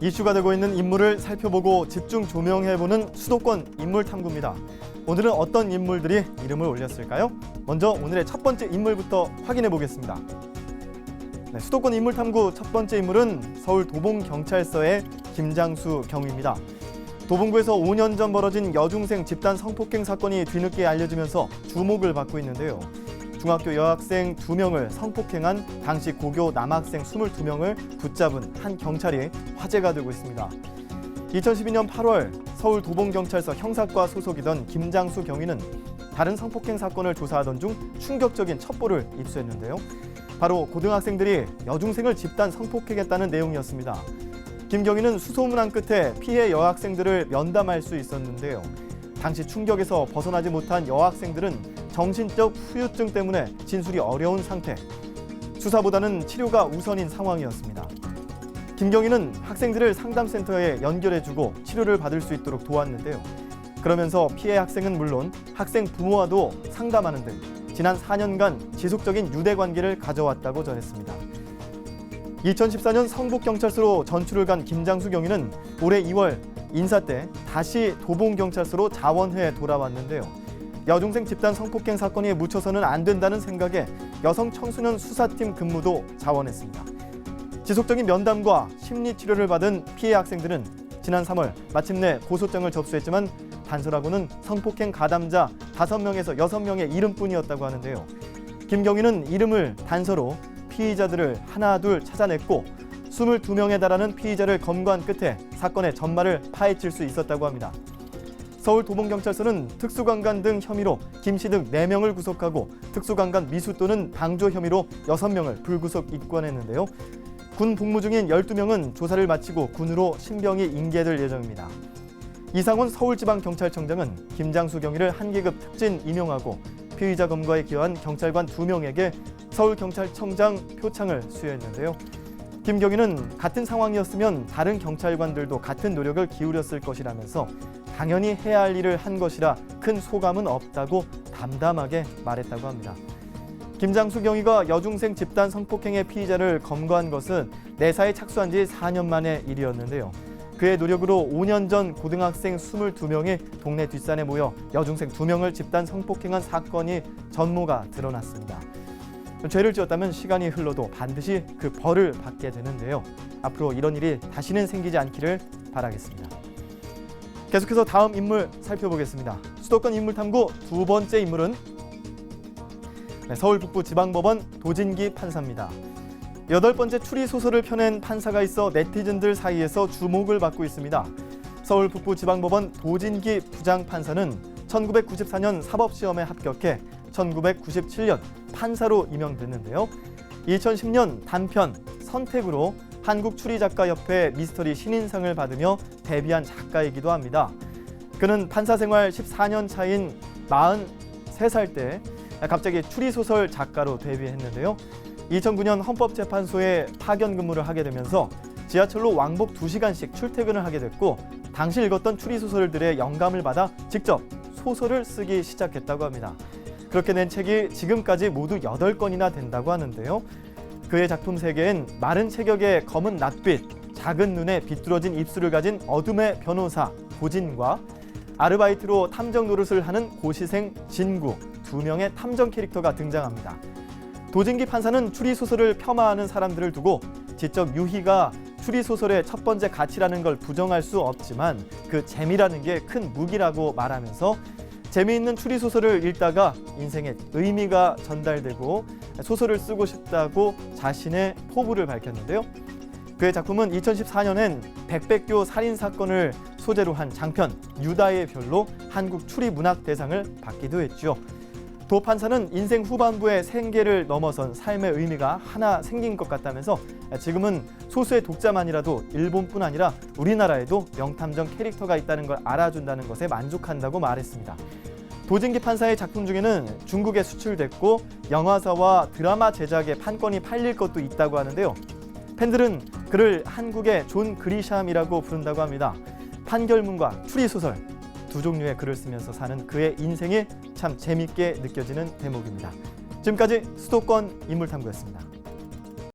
이슈가 되고 있는 인물을 살펴보고 집중 조명해보는 수도권 인물 탐구입니다. 오늘은 어떤 인물들이 이름을 올렸을까요? 먼저 오늘의 첫 번째 인물부터 확인해 보겠습니다. 수도권 인물 탐구 첫 번째 인물은 서울 도봉경찰서의 김장수 경위입니다. 도봉구에서 5년 전 벌어진 여중생 집단 성폭행 사건이 뒤늦게 알려지면서 주목을 받고 있는데요. 중학교 여학생 2명을 성폭행한 당시 고교 남학생 22명을 붙잡은 한 경찰이 화제가 되고 있습니다. 2012년 8월 서울 도봉경찰서 형사과 소속이던 김장수 경위는 다른 성폭행 사건을 조사하던 중 충격적인 첩보를 입수했는데요. 바로 고등학생들이 여중생을 집단 성폭행했다는 내용이었습니다. 김 경위는 수소문한 끝에 피해 여학생들을 면담할 수 있었는데요. 당시 충격에서 벗어나지 못한 여학생들은 정신적 후유증 때문에 진술이 어려운 상태, 수사보다는 치료가 우선인 상황이었습니다. 김 경위는 학생들을 상담센터에 연결해주고 치료를 받을 수 있도록 도왔는데요. 그러면서 피해 학생은 물론 학생 부모와도 상담하는 등 지난 4년간 지속적인 유대 관계를 가져왔다고 전했습니다. 2014년 성북경찰서로 전출을 간 김장수 경위는 올해 2월 인사 때 다시 도봉경찰서로 자원회에 돌아왔는데요. 여중생 집단 성폭행 사건에 묻혀서는 안 된다는 생각에 여성 청소년 수사팀 근무도 자원했습니다. 지속적인 면담과 심리치료를 받은 피해 학생들은 지난 3월 마침내 고소장을 접수했지만 단서라고는 성폭행 가담자 5명에서 6명의 이름뿐이었다고 하는데요. 김 경위는 이름을 단서로 피의자들을 하나둘 찾아냈고 22명에 달하는 피의자를 검거한 끝에 사건의 전말을 파헤칠 수 있었다고 합니다. 서울 도봉경찰서는 특수강간 등 혐의로 김 씨 등 4명을 구속하고 특수강간 미수 또는 방조 혐의로 6명을 불구속 입건했는데요. 군 복무 중인 12명은 조사를 마치고 군으로 신병이 인계될 예정입니다. 이상원 서울지방경찰청장은 김장수 경위를 한계급 특진 임용하고 피의자 검거에 기여한 경찰관 2명에게 서울경찰청장 표창을 수여했는데요. 김 경위는 같은 상황이었으면 다른 경찰관들도 같은 노력을 기울였을 것이라면서 당연히 해야 할 일을 한 것이라 큰 소감은 없다고 담담하게 말했다고 합니다. 김장수 경위가 여중생 집단 성폭행의 피의자를 검거한 것은 내사에 착수한 지 4년 만의 일이었는데요. 그의 노력으로 5년 전 고등학생 22명이 동네 뒷산에 모여 여중생 2명을 집단 성폭행한 사건이 전모가 드러났습니다. 죄를 지었다면 시간이 흘러도 반드시 그 벌을 받게 되는데요. 앞으로 이런 일이 다시는 생기지 않기를 바라겠습니다. 계속해서 다음 인물 살펴보겠습니다. 수도권 인물탐구 두 번째 인물은 서울 북부지방법원 도진기 판사입니다. 8번째 추리소설을 펴낸 판사가 있어 네티즌들 사이에서 주목을 받고 있습니다. 서울 북부지방법원 도진기 부장판사는 1994년 사법시험에 합격해 1997년 판사로 임명됐는데요. 2010년 단편 선택으로 한국추리작가협회 미스터리 신인상을 받으며 데뷔한 작가이기도 합니다. 그는 판사 생활 14년 차인 43살 때 갑자기 추리소설 작가로 데뷔했는데요. 2009년 헌법재판소에 파견 근무를 하게 되면서 지하철로 왕복 2시간씩 출퇴근을 하게 됐고 당시 읽었던 추리소설들의 영감을 받아 직접 소설을 쓰기 시작했다고 합니다. 그렇게 낸 책이 지금까지 모두 8권이나 된다고 하는데요. 그의 작품 세계엔 마른 체격의 검은 낯빛, 작은 눈에 비뚤어진 입술을 가진 어둠의 변호사 고진과 아르바이트로 탐정 노릇을 하는 고시생 진구 2명의 탐정 캐릭터가 등장합니다. 도진기 판사는 추리소설을 폄하하는 사람들을 두고 지적 유희가 추리소설의 첫 번째 가치라는 걸 부정할 수 없지만 그 재미라는 게 큰 무기라고 말하면서 재미있는 추리소설을 읽다가 인생의 의미가 전달되고 소설을 쓰고 싶다고 자신의 포부를 밝혔는데요. 그의 작품은 2014년엔 백백교 살인사건을 소재로 한 장편 유다의 별로 한국 추리문학대상을 받기도 했죠. 도 판사는 인생 후반부의 생계를 넘어선 삶의 의미가 하나 생긴 것 같다면서 지금은 소수의 독자만이라도 일본뿐 아니라 우리나라에도 명탐정 캐릭터가 있다는 걸 알아준다는 것에 만족한다고 말했습니다. 도진기 판사의 작품 중에는 중국에 수출됐고 영화사와 드라마 제작에 판권이 팔릴 것도 있다고 하는데요. 팬들은 그를 한국의 존 그리샴이라고 부른다고 합니다. 판결문과 추리소설 두 종류의 글을 쓰면서 사는 그의 인생이 참 재밌게 느껴지는 대목입니다. 지금까지 수도권 인물탐구였습니다.